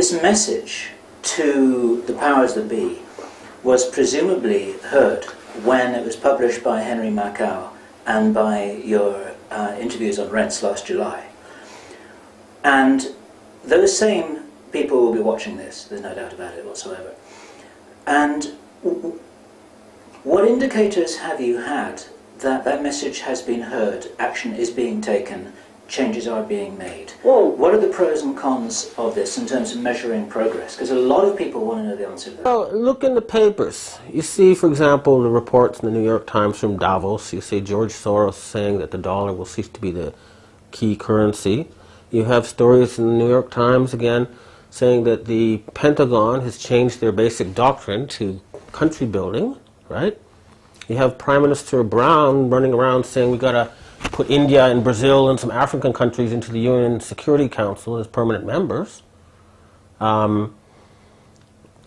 this message to the powers that be was presumably heard when it was published by Henry Macau and by your interviews on Rents last July. And those same people will be watching this, there's no doubt about it whatsoever. And what indicators have you had that that message has been heard, action is being taken, changes are being made? Well, what are the pros and cons of this in terms of measuring progress? Because a lot of people want to know the answer to that. Well, look in the papers. You see, for example, the reports in the New York Times from Davos. You see George Soros saying that the dollar will cease to be the key currency. You have stories in the New York Times, again, saying that the Pentagon has changed their basic doctrine to country building, right? You have Prime Minister Brown running around saying we've got to put India and Brazil and some African countries into the UN Security Council as permanent members. You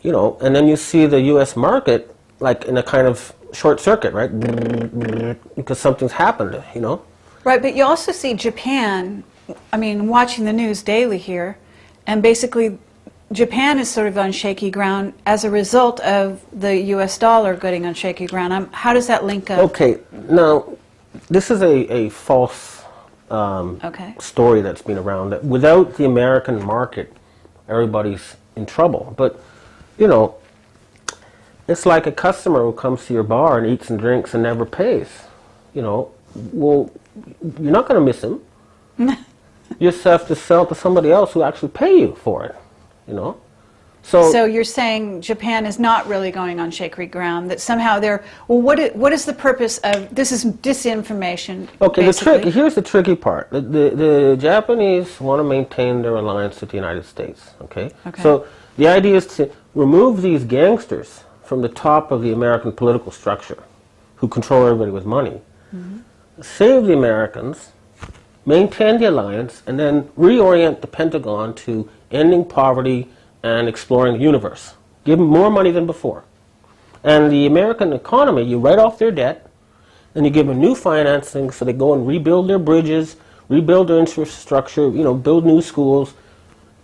know, and then you see the U.S. market like in a kind of short circuit, right? Because something's happened, you know? Right, but you also see Japan, I mean, watching the news daily here, and basically Japan is sort of on shaky ground as a result of the U.S. dollar getting on shaky ground. How does that link up? Okay, now, this is a false story that's been around, that without the American market, everybody's in trouble. But, you know, it's like a customer who comes to your bar and eats and drinks and never pays. You know, well, you're not going to miss him. You just have to sell to somebody else who actually pay you for it, you know. So you're saying Japan is not really going on shaky ground, that somehow they're, well, what is the purpose of, this is disinformation, okay, basically. here's the tricky part. The Japanese want to maintain their alliance with the United States, okay? So the idea is to remove these gangsters from the top of the American political structure who control everybody with money, save the Americans, maintain the alliance, and then reorient the Pentagon to ending poverty and exploring the universe. Give them more money than before. And the American economy, you write off their debt, and you give them new financing so they go and rebuild their bridges, rebuild their infrastructure, you know, build new schools,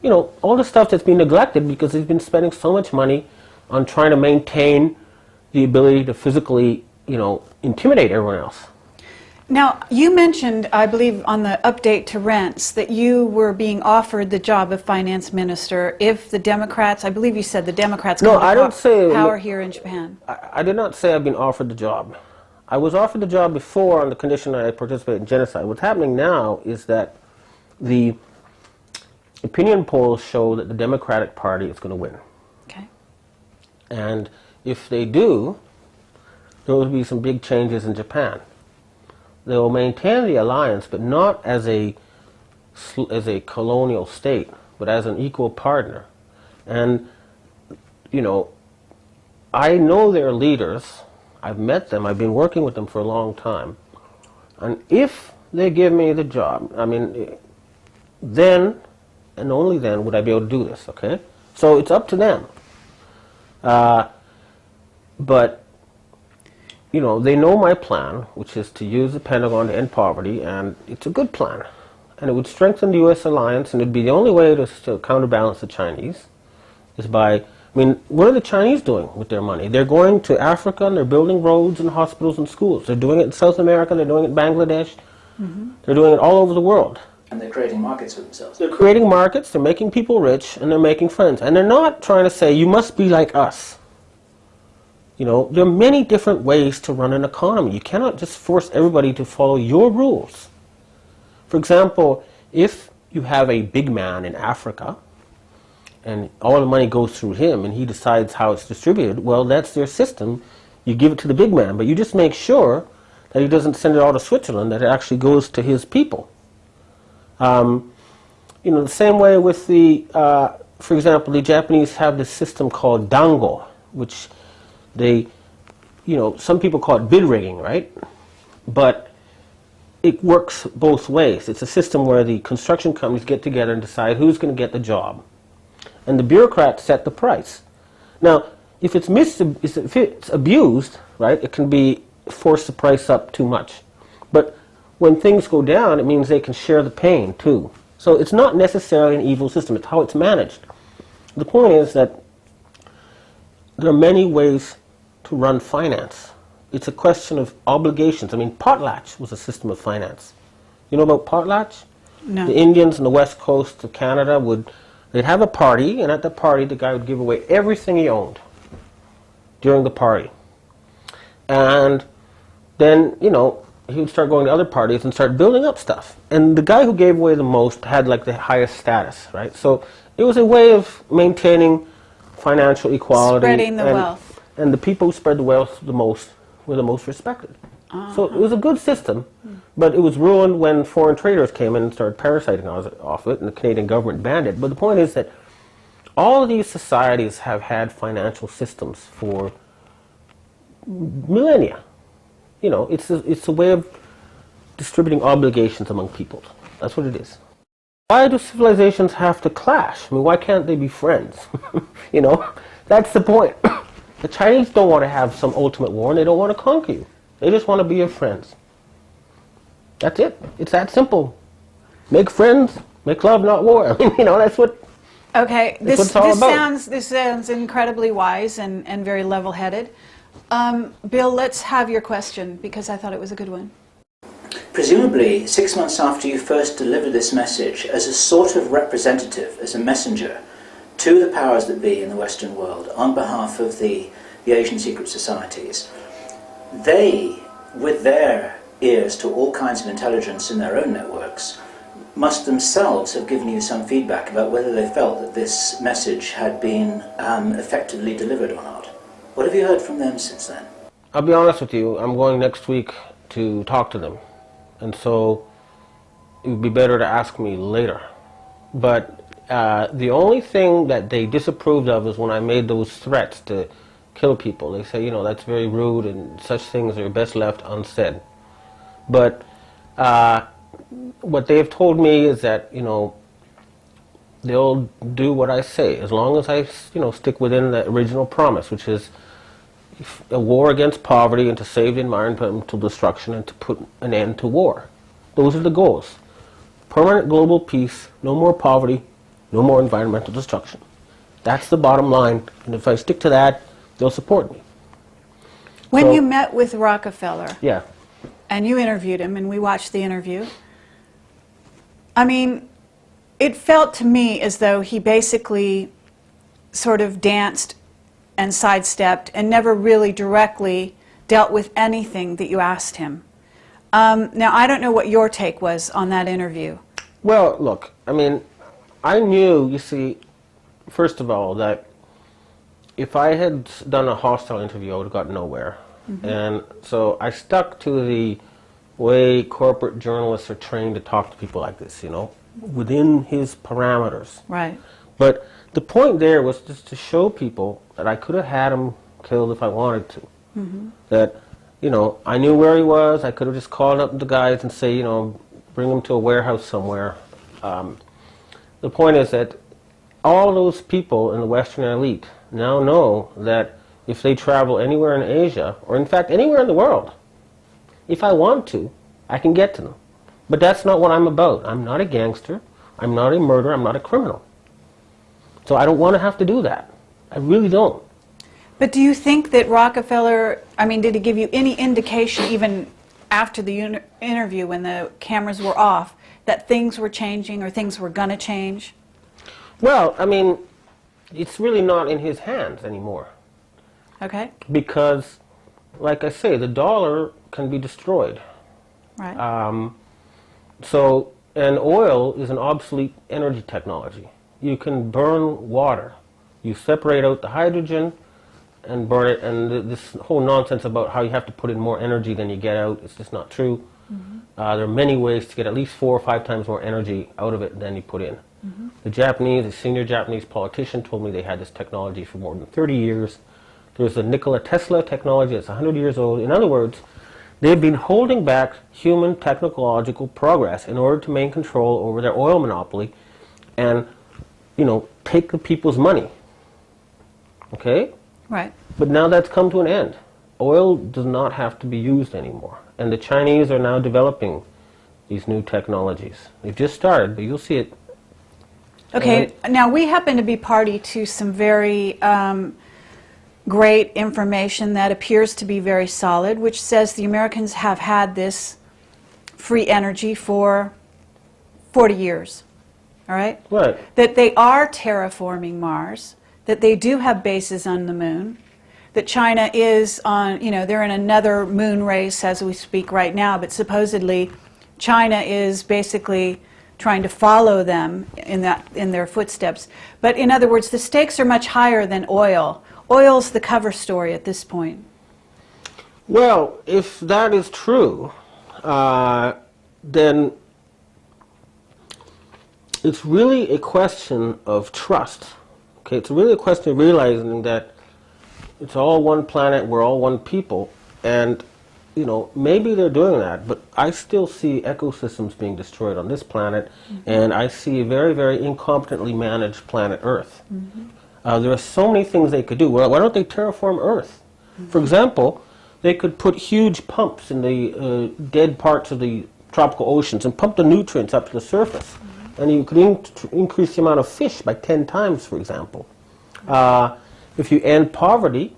you know, all the stuff that's been neglected because they've been spending so much money on trying to maintain the ability to physically, you know, intimidate everyone else. Now, you mentioned, I believe, on the update to Rents, that you were being offered the job of finance minister if the Democrats, I believe you said the Democrats come to power here in Japan. I did not say I've been offered the job. I was offered the job before on the condition that I participate in genocide. What's happening now is that the opinion polls show that the Democratic Party is going to win. Okay. And if they do, there will be some big changes in Japan. They will maintain the alliance, but not as a colonial state, but as an equal partner. And, you know, I know their leaders. I've met them. I've been working with them for a long time. And if they give me the job, I mean, then and only then would I be able to do this, okay? So it's up to them. But you know, they know my plan, which is to use the Pentagon to end poverty, and it's a good plan. And it would strengthen the U.S. alliance, and it'd be the only way to counterbalance the Chinese, is by, I mean, what are the Chinese doing with their money? They're going to Africa, and they're building roads and hospitals and schools. They're doing it in South America, they're doing it in Bangladesh, they're doing it all over the world. And they're creating markets for themselves. They're creating markets, they're making people rich, and they're making friends. And they're not trying to say, you must be like us. You know, there are many different ways to run an economy. You cannot just force everybody to follow your rules. For example, if you have a big man in Africa, and all the money goes through him, and he decides how it's distributed, well, that's their system. You give it to the big man, but you just make sure that he doesn't send it all to Switzerland, that it actually goes to his people. You know, the same way with the, for example, the Japanese have this system called dango, which they, you know, some people call it bid rigging, right? But it works both ways. It's a system where the construction companies get together and decide who's going to get the job. And the bureaucrats set the price. Now, if it's abused, right, it can be force the price up too much. But when things go down, it means they can share the pain too. So it's not necessarily an evil system. It's how it's managed. The point is that there are many ways to run finance. It's a question of obligations. I mean, potlatch was a system of finance. You know about potlatch? No. The Indians on the west coast of Canada they'd have a party, and at the party the guy would give away everything he owned during the party. And then, you know, he would start going to other parties and start building up stuff. And the guy who gave away the most had like the highest status, right? So it was a way of maintaining financial equality. Spreading the wealth. And the people who spread the wealth the most were the most respected. So it was a good system, but it was ruined when foreign traders came in and started parasiting off it, and the Canadian government banned it. But the point is that all of these societies have had financial systems for millennia. You know, it's a way of distributing obligations among people. That's what it is. Why do civilizations have to clash? I mean, why can't they be friends? You know, that's the point. The Chinese don't want to have some ultimate war, and they don't want to conquer you. They just want to be your friends. That's it. It's that simple. Make friends, make love, not war. I mean, you know, that's what. Okay, that's what it's all about. This sounds incredibly wise and very level-headed. Bill, let's have your question, because I thought it was a good one. Presumably, 6 months after you first delivered this message, as a sort of representative, as a messenger to the powers that be in the Western world, on behalf of the Asian secret societies, they, with their ears to all kinds of intelligence in their own networks, must themselves have given you some feedback about whether they felt that this message had been effectively delivered or not. What have you heard from them since then? I'll be honest with you, I'm going next week to talk to them. And so it would be better to ask me later. But the only thing that they disapproved of is when I made those threats to kill people. They say, you know, that's very rude and such things are best left unsaid. But what they've told me is that, you know, they'll do what I say as long as I, you know, stick within the original promise, which is a war against poverty and to save the environmental destruction and to put an end to war. Those are the goals. Permanent global peace, no more poverty, no more environmental destruction. That's the bottom line, and if I stick to that, they'll support me. When you met with Rockefeller, yeah, and you interviewed him, and we watched the interview, I mean, it felt to me as though he basically sort of danced and sidestepped and never really directly dealt with anything that you asked him. Now, I don't know what your take was on that interview. Well, look, I mean, I knew, you see, first of all, that if I had done a hostile interview, I would have got nowhere. Mm-hmm. And so I stuck to the way corporate journalists are trained to talk to people like this, you know, within his parameters. Right. But the point there was just to show people that I could have had him killed if I wanted to. Mm-hmm. That, you know, I knew where he was. I could have just called up the guys and say, you know, bring him to a warehouse somewhere. The point is that all those people in the Western elite now know that if they travel anywhere in Asia, or in fact anywhere in the world, if I want to, I can get to them. But that's not what I'm about. I'm not a gangster. I'm not a murderer. I'm not a criminal. So I don't want to have to do that. I really don't. But do you think that Rockefeller, I mean, did he give you any indication, even after the interview when the cameras were off, that things were changing or things were going to change? Well, I mean, it's really not in his hands anymore. Okay. Because, like I say, the dollar can be destroyed. Right. And oil is an obsolete energy technology. You can burn water. You separate out the hydrogen and burn it, and this whole nonsense about how you have to put in more energy than you get out, it's just not true. Mm-hmm. There are many ways to get at least 4 or 5 times more energy out of it than you put in. Mm-hmm. The Japanese, a senior Japanese politician told me they had this technology for more than 30 years. There's the Nikola Tesla technology that's 100 years old. In other words, they've been holding back human technological progress in order to maintain control over their oil monopoly and, you know, take the people's money. Okay? Right. But now that's come to an end. Oil does not have to be used anymore. And the Chinese are now developing these new technologies. They've just started, but you'll see it Okay, now we happen to be party to some very great information that appears to be very solid, which says the Americans have had this free energy for 40 years, all right? Right. That they are terraforming Mars, that they do have bases on the moon, that China is on, they're in another moon race as we speak right now, but supposedly China is basically trying to follow them in their footsteps. But in other words, the stakes are much higher than oil. Oil's the cover story at this point. Well, if that is true, then it's really a question of trust. Okay, it's really a question of realizing that it's all one planet, we're all one people, and maybe they're doing that, but I still see ecosystems being destroyed on this planet, and I see a very, very incompetently managed planet Earth. There are so many things they could do. Well, why don't they terraform Earth? For example, they could put huge pumps in the dead parts of the tropical oceans and pump the nutrients up to the surface. And you could increase the amount of fish by 10 times, for example. If you end poverty,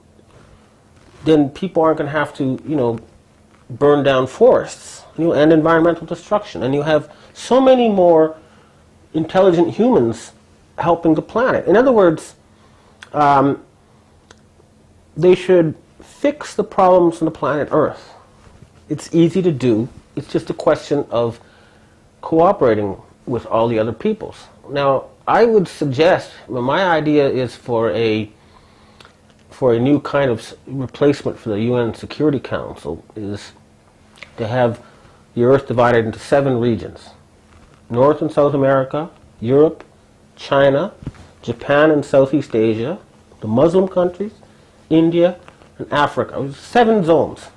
then people aren't going to have to, burn down forests. You end environmental destruction. And you have so many more intelligent humans helping the planet. In other words, they should fix the problems on the planet Earth. It's easy to do. It's just a question of cooperating with all the other peoples. Now, I would suggest, my idea is for a new kind of replacement for the UN Security Council is to have the Earth divided into 7 regions. North and South America, Europe, China, Japan and Southeast Asia, the Muslim countries, India, and Africa. 7 zones.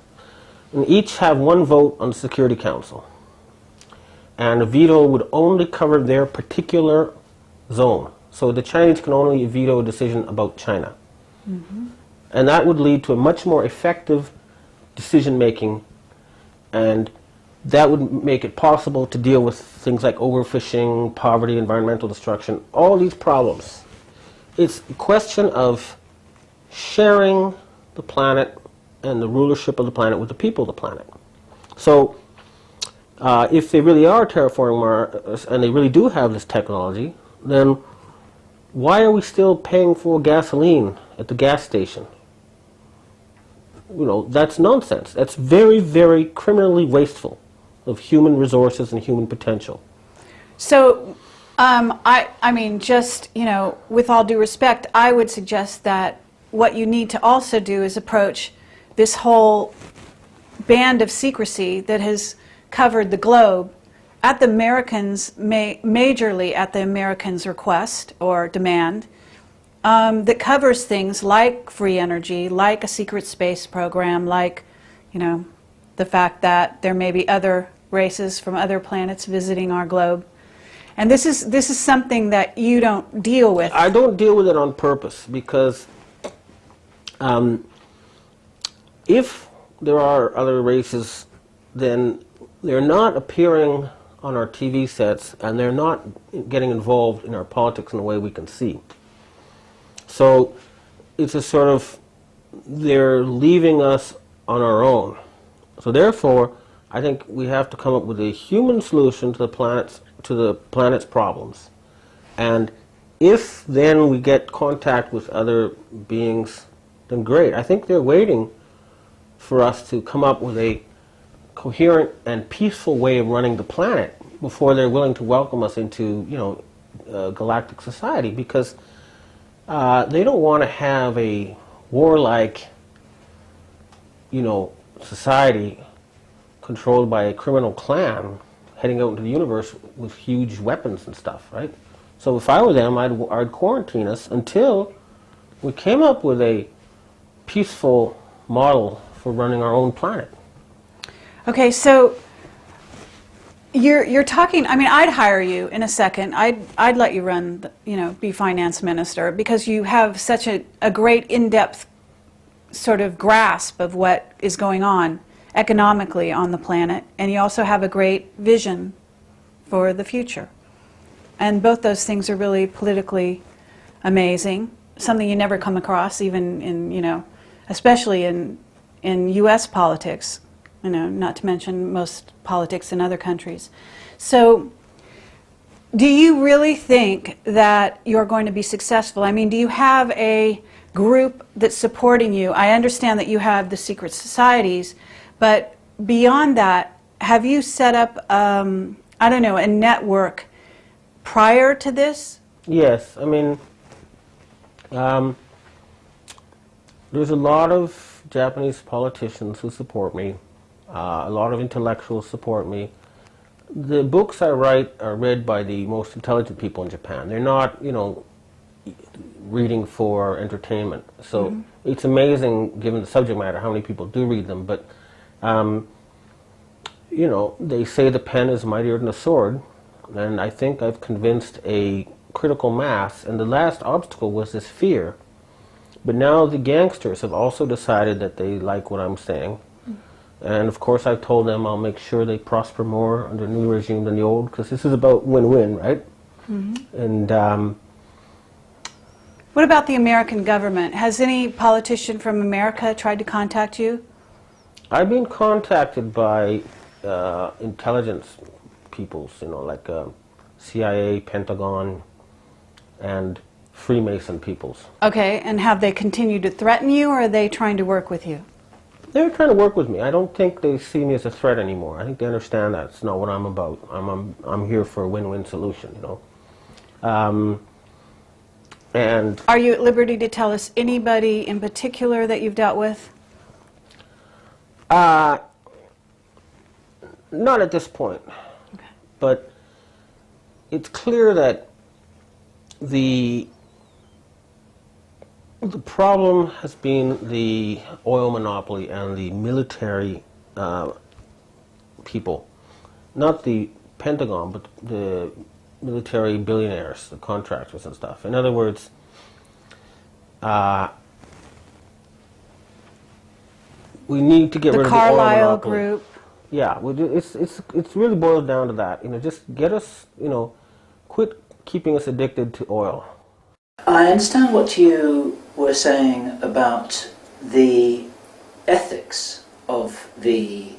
And each have 1 vote on the Security Council. And a veto would only cover their particular zone. So the Chinese can only veto a decision about China. And that would lead to a much more effective decision-making, and that would make it possible to deal with things like overfishing, poverty, environmental destruction, all these problems. It's a question of sharing the planet and the rulership of the planet with the people of the planet. So if they really are terraforming Mars, and they really do have this technology, then why are we still paying for gasoline at the gas station? That's nonsense. That's very, very criminally wasteful of human resources and human potential. So, I mean, just, with all due respect, I would suggest that what you need to also do is approach this whole band of secrecy that has covered the globe at the Americans, majorly at the Americans' request or demand, that covers things like free energy, like a secret space program, like, the fact that there may be other races from other planets visiting our globe. And this is something that you don't deal with. I don't deal with it on purpose because if there are other races, then they're not appearing on our TV sets and they're not getting involved in our politics in a way we can see. So it's a sort of, they're leaving us on our own. So therefore, I think we have to come up with a human solution to the planet's problems. And if then we get contact with other beings, then great. I think they're waiting for us to come up with a coherent and peaceful way of running the planet before they're willing to welcome us into, galactic society, because they don't want to have a warlike, society controlled by a criminal clan heading out into the universe with huge weapons and stuff, right? So if I were them, I'd quarantine us until we came up with a peaceful model for running our own planet. Okay, so you're talking. I mean, I'd hire you in a second. I'd let you run, be finance minister, because you have such a great in-depth sort of grasp of what is going on economically on the planet, and you also have a great vision for the future. And both those things are really politically amazing, something you never come across even in, especially in U.S. politics, not to mention most politics in other countries. So do you really think that you're going to be successful? I mean, do you have a group that's supporting you? I understand that you have the secret societies, but beyond that, have you set up, I don't know, a network prior to this? Yes, I mean, there's a lot of Japanese politicians who support me. A lot of intellectuals support me. The books I write are read by the most intelligent people in Japan. They're not, reading for entertainment. So it's amazing, given the subject matter, how many people do read them. But, they say the pen is mightier than the sword, and I think I've convinced a critical mass, and the last obstacle was this fear. But now the gangsters have also decided that they like what I'm saying. And of course I've told them I'll make sure they prosper more under the new regime than the old, because this is about win-win, right? And what about the American government? Has any politician from America tried to contact you? I've been contacted by intelligence peoples, like CIA, Pentagon, and Freemason peoples. Okay, and have they continued to threaten you, or are they trying to work with you? They're trying to work with me. I don't think they see me as a threat anymore. I think they understand that it's not what I'm about. I'm here for a win-win solution, And are you at liberty to tell us anybody in particular that you've dealt with? not at this point. Okay. But it's clear that the problem has been the oil monopoly and the military people, not the Pentagon, but the military billionaires, the contractors and stuff. In other words, we need to get rid of the oil monopoly. Group. Yeah, it's really boils down to that. Just get us, quit keeping us addicted to oil. I understand what you were saying about the ethics of the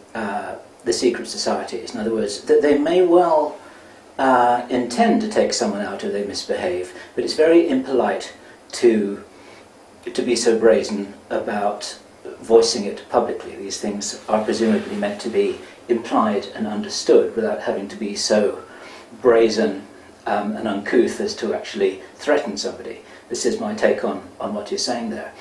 secret societies. In other words, that they may well intend to take someone out if they misbehave, but it's very impolite to be so brazen about voicing it publicly. These things are presumably meant to be implied and understood without having to be so brazen and uncouth as to actually threaten somebody. This is my take on what you're saying there.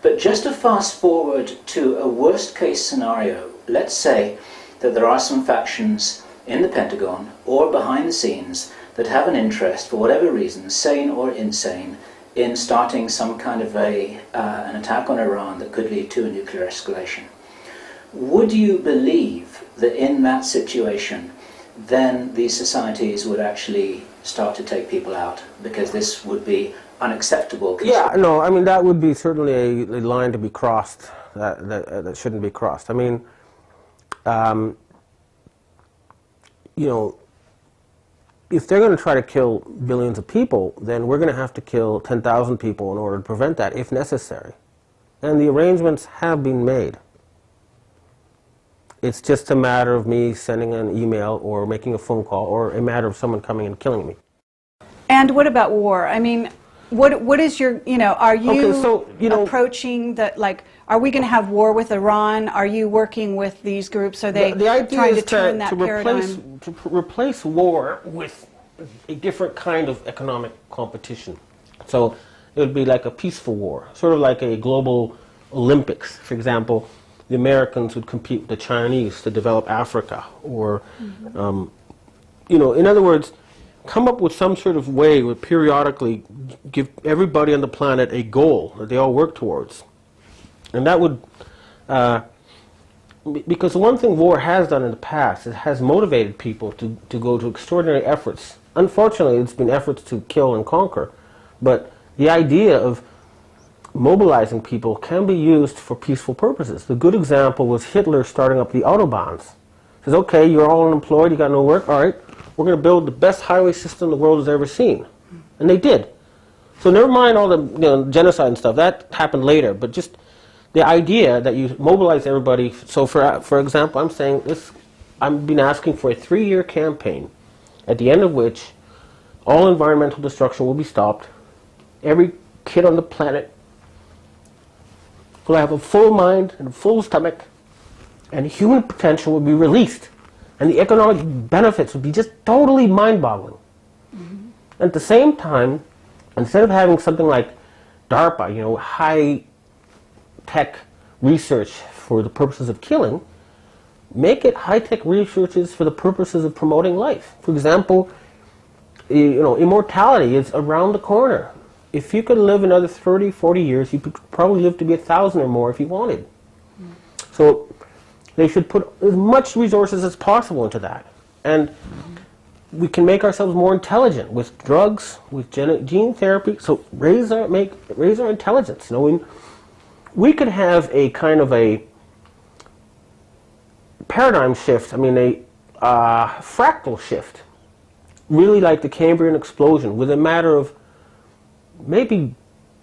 But just to fast forward to a worst case scenario, let's say that there are some factions in the Pentagon or behind the scenes that have an interest, for whatever reason, sane or insane, in starting some kind of an attack on Iran that could lead to a nuclear escalation. Would you believe that in that situation, then these societies would actually start to take people out, because this would be unacceptable? Yeah, no, I mean, that would be certainly a line to be crossed, that shouldn't be crossed. I mean, if they're going to try to kill billions of people, then we're going to have to kill 10,000 people in order to prevent that, if necessary. And the arrangements have been made. It's just a matter of me sending an email or making a phone call, or a matter of someone coming and killing me. And what about war? I mean, what is your, are you, approaching that, like, are we going to have war with Iran? Are you working with these groups? Are they the idea trying is to turn that paradigm? To replace war with a different kind of economic competition. So it would be like a peaceful war, sort of like a global Olympics. For example, the Americans would compete with the Chinese to develop Africa, or, in other words, come up with some sort of way where periodically give everybody on the planet a goal that they all work towards. And that would, because the one thing war has done in the past, it has motivated people to go to extraordinary efforts. Unfortunately, it's been efforts to kill and conquer, but the idea of mobilizing people can be used for peaceful purposes. The good example was Hitler starting up the Autobahns. He says, okay, you're all unemployed, you got no work, all right, we're going to build the best highway system the world has ever seen. And they did. So never mind all the genocide and stuff. That happened later. But just the idea that you mobilize everybody. So for example, I'm saying this. I've been asking for a 3-year campaign, at the end of which all environmental destruction will be stopped. Every kid on the planet will have a full mind and a full stomach, and human potential will be released. And the economic benefits would be just totally mind-boggling. Mm-hmm. At the same time, instead of having something like DARPA, high-tech research for the purposes of killing, make it high-tech researches for the purposes of promoting life. For example, immortality is around the corner. If you could live another 30, 40 years, you could probably live to be 1,000 or more if you wanted. Mm. So they should put as much resources as possible into that. And we can make ourselves more intelligent with drugs, with gene therapy. So raise our intelligence. We could have a kind of a paradigm shift. A fractal shift, really like the Cambrian explosion, with a matter of maybe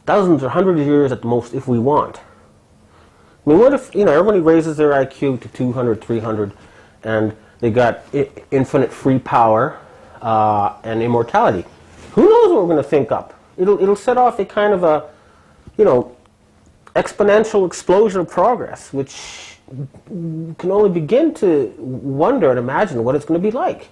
dozens or hundreds of years at the most, if we want. What if everybody raises their IQ to 200, 300, and they got infinite free power and immortality? Who knows what we're going to think up? It'll set off a kind of a exponential explosion of progress, which can only begin to wonder and imagine what it's going to be like.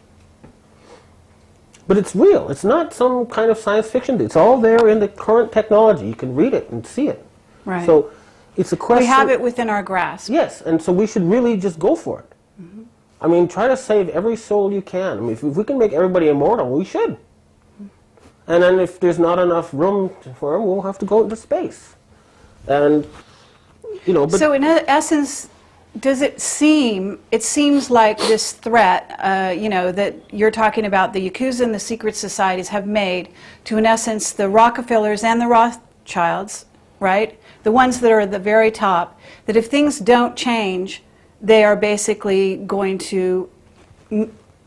But it's real. It's not some kind of science fiction. It's all there in the current technology. You can read it and see it. Right. So it's a question. We have it within our grasp. Yes, and so we should really just go for it. Mm-hmm. Try to save every soul you can. If we can make everybody immortal, we should. And then if there's not enough room for them, we'll have to go into space. And, but... So in essence, it seems like this threat, that you're talking about the Yakuza and the secret societies have made to, in essence, the Rockefellers and the Rothschilds, right? The ones that are at the very top, that if things don't change, they are basically going to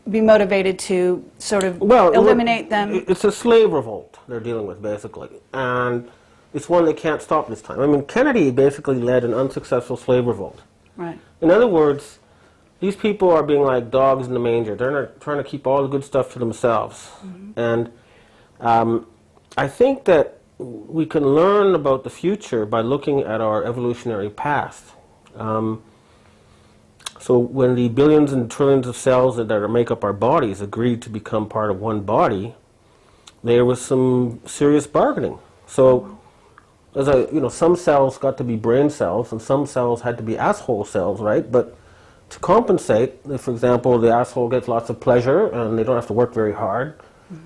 be motivated to sort of eliminate them. It's a slave revolt they're dealing with, basically. And it's one they can't stop this time. Kennedy basically led an unsuccessful slave revolt. Right. In other words, these people are being like dogs in the manger. They're not trying to keep all the good stuff to themselves. Mm-hmm. And I think that we can learn about the future by looking at our evolutionary past. So when the billions and trillions of cells that make up our bodies agreed to become part of one body, there was some serious bargaining. So some cells got to be brain cells, and some cells had to be asshole cells, right? But to compensate, if, for example, the asshole gets lots of pleasure, and they don't have to work very hard,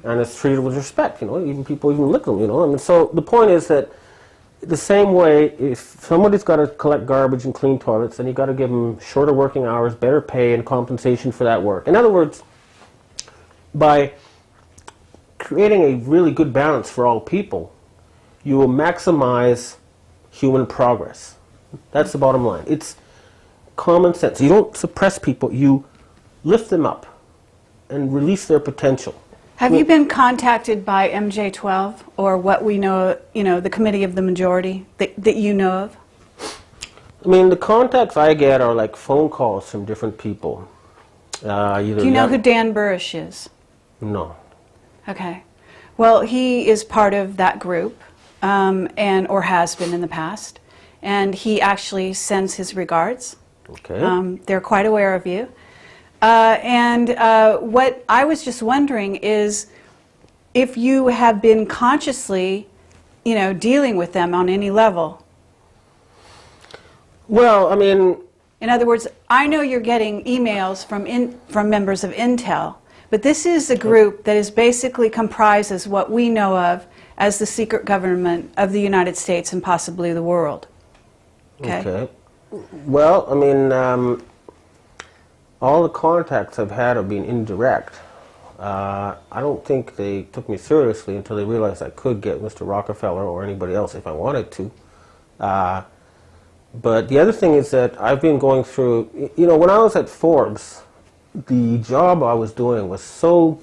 and it's treated with respect, people even lick them, So the point is that the same way, if somebody's got to collect garbage and clean toilets, then you've got to give them shorter working hours, better pay, and compensation for that work. In other words, by creating a really good balance for all people, you will maximize human progress. That's the bottom line. It's common sense. You don't suppress people, you lift them up and release their potential. Have you been contacted by MJ12 or what we know, the Committee of the Majority that you know of? The contacts I get are like phone calls from different people. Do you know who Dan Burish is? No. Okay. Well, he is part of that group, or has been in the past, and he actually sends his regards. Okay. They're quite aware of you. What I was just wondering is if you have been consciously, dealing with them on any level. Well, in other words, I know you're getting emails from members of Intel, but this is a group that is basically comprises what we know of as the secret government of the United States and possibly the world. Okay. Well, all the contacts I've had have been indirect. I don't think they took me seriously until they realized I could get Mr. Rockefeller or anybody else if I wanted to. But the other thing is that I've been going through, when I was at Forbes, the job I was doing was so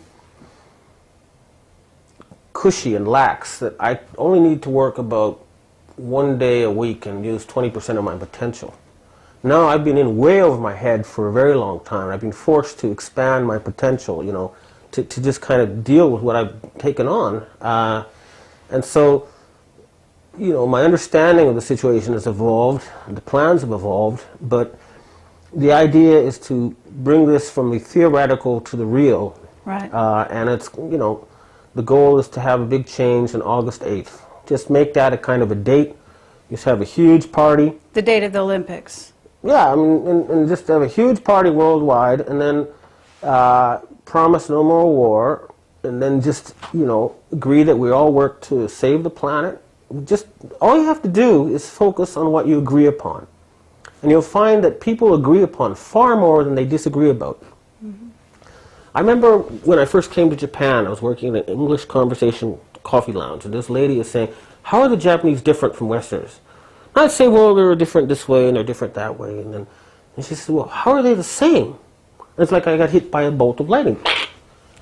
cushy and lax that I only need to work about 1 day a week and use 20% of my potential. Now I've been in way over my head for a very long time. I've been forced to expand my potential, to just kind of deal with what I've taken on. And so, my understanding of the situation has evolved, the plans have evolved, but the idea is to bring this from the theoretical to the real. Right. And it's, the goal is to have a big change on August 8th. Just make that a kind of a date. Just have a huge party. The date of the Olympics. Yeah, I mean, and just have a huge party worldwide, and then promise no more war, and then just, agree that we all work to save the planet. Just, all you have to do is focus on what you agree upon. And you'll find that people agree upon far more than they disagree about. Mm-hmm. I remember when I first came to Japan, I was working in an English conversation coffee lounge, and this lady is saying, how are the Japanese different from Westerners? I'd say, well, they're different this way and they're different that way. And she said, well, how are they the same? And it's like I got hit by a bolt of lightning.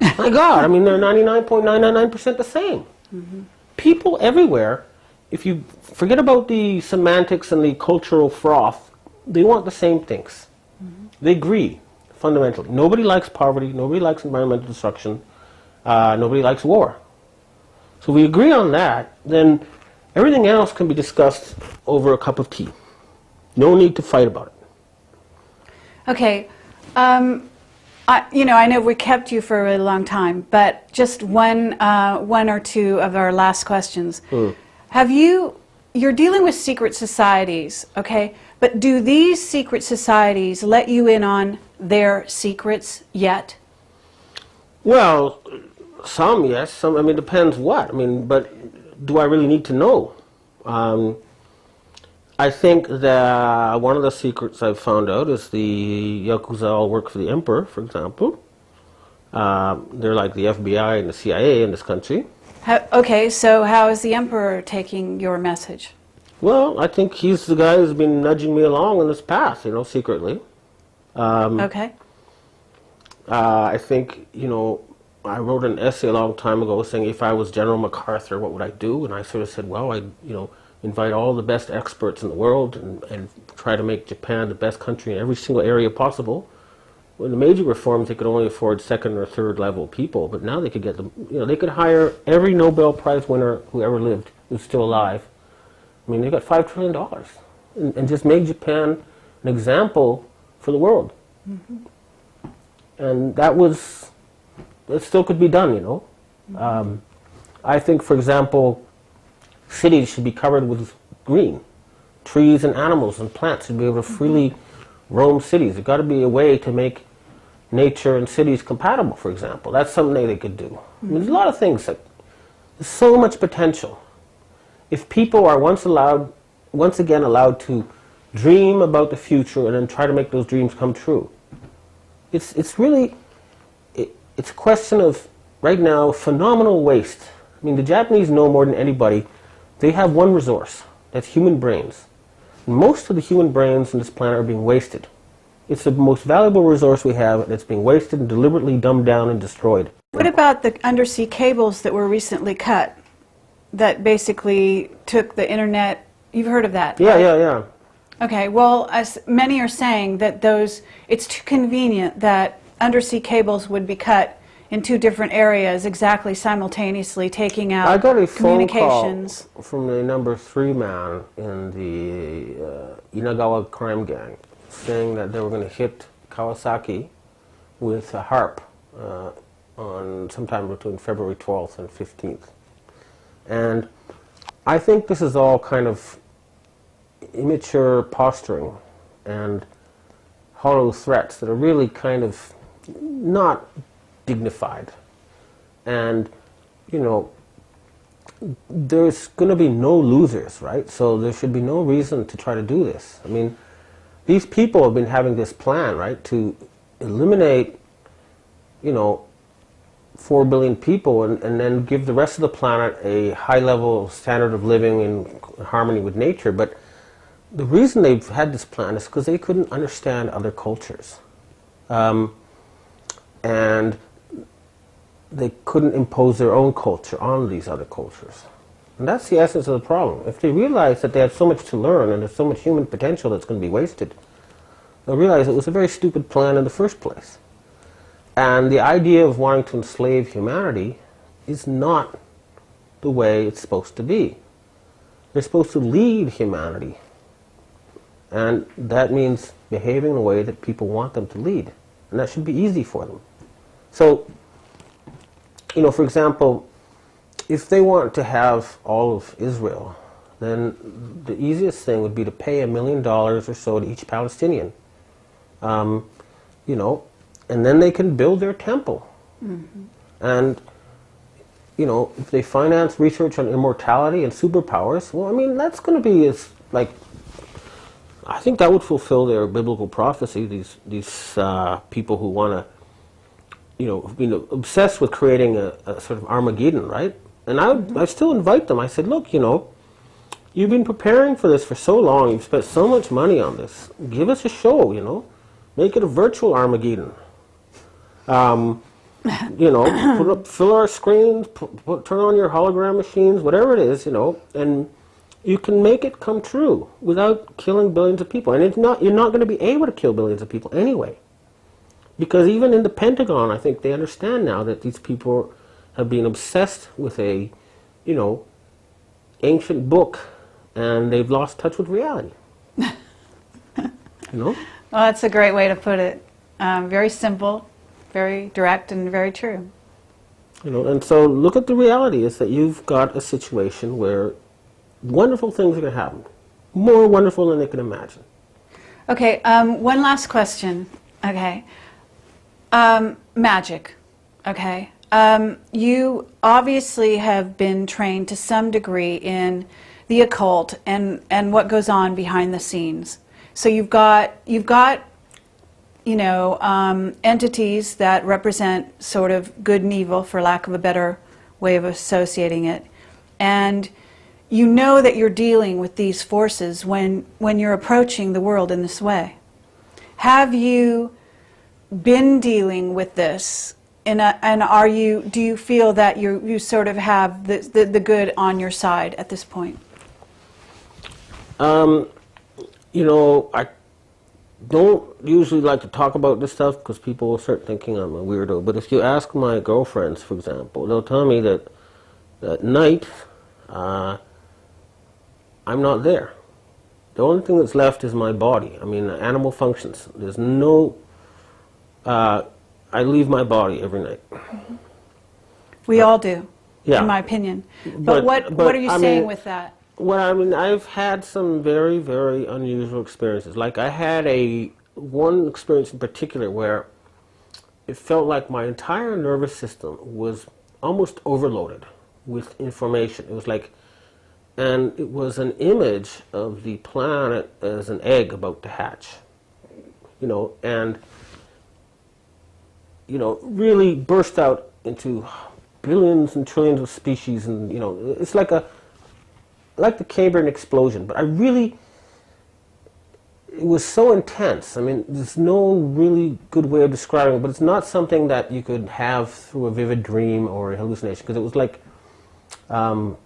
My God, I mean, they're 99.999% the same. Mm-hmm. People everywhere, if you forget about the semantics and the cultural froth, they want the same things. Mm-hmm. They agree, fundamentally. Nobody likes poverty. Nobody likes environmental destruction. Nobody likes war. So we agree on that, then everything else can be discussed over a cup of tea. No need to fight about it. Okay. I know we kept you for a really long time, but just one or two of our last questions. You're dealing with secret societies, okay? But do these secret societies let you in on their secrets yet? Well, some yes, some, it depends what. But do I really need to know? I think that one of the secrets I've found out is the Yakuza all work for the Emperor, for example. They're like the FBI and the CIA in this country. Okay, so how is the Emperor taking your message? Well, I think he's the guy who's been nudging me along in this path, secretly. Okay. I think, I wrote an essay a long time ago saying if I was General MacArthur, what would I do? And I sort of said, well, I'd, invite all the best experts in the world and try to make Japan the best country in every single area possible. When the major reforms, they could only afford second or third level people, but now they could get them, they could hire every Nobel Prize winner who ever lived, who's still alive. They got $5 trillion and just make Japan an example for the world. Mm-hmm. And it still could be done, Mm-hmm. I think, for example, cities should be covered with green. Trees and animals and plants should be able to freely roam cities. There's got to be a way to make nature and cities compatible, for example. That's something they could do. There's a lot of things. There's so much potential. If people are once again allowed to dream about the future and then try to make those dreams come true, it's a question of, right now, phenomenal waste. The Japanese know more than anybody. They have one resource, that's human brains. And most of the human brains on this planet are being wasted. It's the most valuable resource we have, and it's being wasted and deliberately dumbed down and destroyed. What about the undersea cables that were recently cut, that basically took the internet? You've heard of that? Yeah. Okay, well, as many are saying that it's too convenient that undersea cables would be cut in two different areas exactly simultaneously, taking out I got a phone communications. Call from the number 3 man in the Inagawa crime gang saying that they were going to hit Kawasaki with a HARP on sometime between February 12th and 15th. And I think this is all kind of immature posturing and hollow threats that are really kind of not dignified. And, there's going to be no losers, right? So there should be no reason to try to do this. These people have been having this plan, right, to eliminate, 4 billion people and then give the rest of the planet a high-level standard of living in harmony with nature. But the reason they've had this plan is because they couldn't understand other cultures. and they couldn't impose their own culture on these other cultures. And that's the essence of the problem. If they realize that they have so much to learn and there's so much human potential that's going to be wasted, they'll realize it was a very stupid plan in the first place. And the idea of wanting to enslave humanity is not the way it's supposed to be. They're supposed to lead humanity. And that means behaving in a way that people want them to lead. And that should be easy for them. So, you know, for example, if they want to have all of Israel, then the easiest thing would be to pay $1 million or so to each Palestinian. You know, and then they can build their temple. Mm-hmm. And, you know, if they finance research on immortality and superpowers, well, I mean, that's going to be like, I think that would fulfill their biblical prophecy. These people who want to, you know, obsessed with creating a sort of Armageddon, right? And I still invite them. I said, look, you know, you've been preparing for this for so long. You've spent so much money on this. Give us a show, you know. Make it a virtual Armageddon. You know, fill our screens, turn on your hologram machines, whatever it is, you know, and you can make it come true without killing billions of people. And you're not going to be able to kill billions of people anyway. Because even in the Pentagon, I think they understand now that these people have been obsessed with a, you know, ancient book, and they've lost touch with reality. You know? Well, that's a great way to put it. Very simple, very direct, and very true. You know, and so look at the reality is that you've got a situation where wonderful things are going to happen. More wonderful than they can imagine. Okay, one last question. Okay. Magic. Okay. You obviously have been trained to some degree in the occult and what goes on behind the scenes. So you've got you know, entities that represent sort of good and evil, for lack of a better way of associating it, and you know that you're dealing with these forces when you're approaching the world in this way. Have you been dealing with this, and do you feel that you sort of have the good on your side at this point? You know, I don't usually like to talk about this stuff because people will start thinking I'm a weirdo. But if you ask my girlfriends, for example, they'll tell me that at night I'm not there. The only thing that's left is my body. I mean, animal functions. There's no... I leave my body every night. We all do, yeah. in my opinion. But what are you saying with that? Well, I mean, I've had some very, very unusual experiences. Like, I had one experience in particular where it felt like my entire nervous system was almost overloaded with information. It was like, and it was an image of the planet as an egg about to hatch, you know, and, you know, really burst out into billions and trillions of species, and, you know, it's like the Cambrian explosion, but it was so intense. I mean, there's no really good way of describing it, but it's not something that you could have through a vivid dream or a hallucination, because it was like almost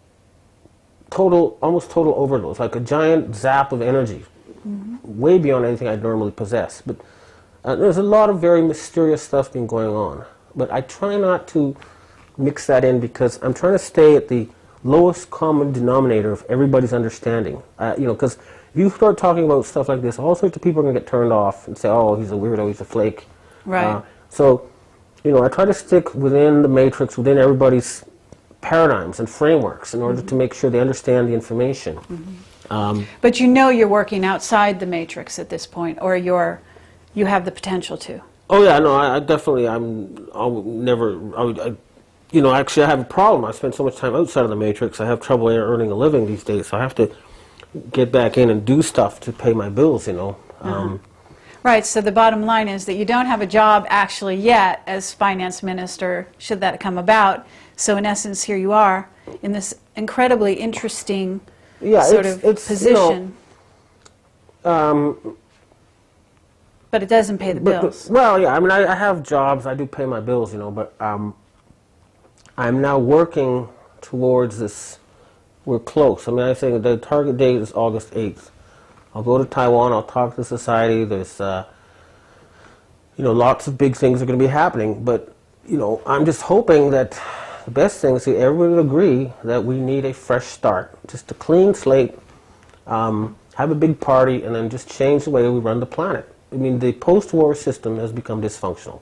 total overload. It's like a giant zap of energy, way beyond anything I'd normally possess. But there's a lot of very mysterious stuff been going on. But I try not to mix that in because I'm trying to stay at the lowest common denominator of everybody's understanding. You know, because if you start talking about stuff like this, all sorts of people are going to get turned off and say, oh, he's a weirdo, he's a flake. Right. So, you know, I try to stick within the matrix, within everybody's paradigms and frameworks in order to make sure they understand the information. But you know you're working outside the matrix at this point, or you have the potential to. Oh yeah, no, I definitely, you know, actually I have a problem. I spend so much time outside of the matrix, I have trouble earning a living these days, so I have to get back in and do stuff to pay my bills, you know. Right, so the bottom line is that you don't have a job actually yet as finance minister, should that come about. So in essence, here you are in this incredibly interesting sort of position. You know, But it doesn't pay the bills. Well, yeah, I mean, I have jobs, I do pay my bills, you know, but I'm now working towards this. We're close. I mean, I say the target date is August 8th. I'll go to Taiwan, I'll talk to society, there's, you know, lots of big things are going to be happening, but, you know, I'm just hoping that the best thing is that everybody would agree that we need a fresh start, just a clean slate, have a big party, and then just change the way we run the planet. I mean, the post-war system has become dysfunctional.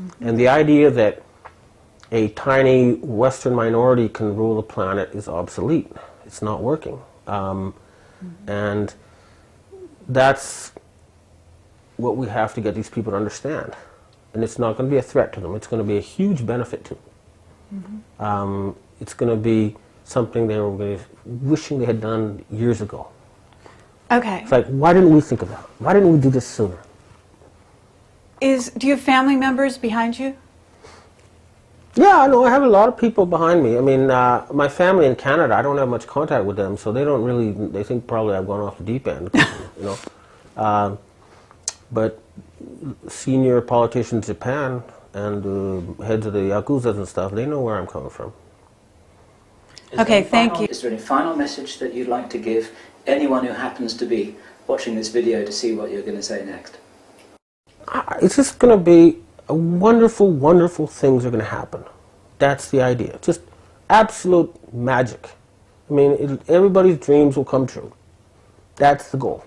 Mm-hmm. And the idea that a tiny Western minority can rule the planet is obsolete. It's not working. And that's what we have to get these people to understand. And it's not going to be a threat to them. It's going to be a huge benefit to them. Mm-hmm. It's going to be something they were wishing they had done years ago. Okay. It's like, why didn't we think of that? Why didn't we do this sooner? Do you have family members behind you? Yeah, I know. I have a lot of people behind me. I mean, my family in Canada, I don't have much contact with them, so they don't really, they think probably I've gone off the deep end, you know. But senior politicians in Japan and heads of the Yakuzas and stuff, they know where I'm coming from. Okay, thank you. Is there any final message that you'd like to give anyone who happens to be watching this video to see what you're going to say next? It's just going to be a wonderful, wonderful things are going to happen. That's the idea. Just absolute magic. I mean, everybody's dreams will come true. That's the goal.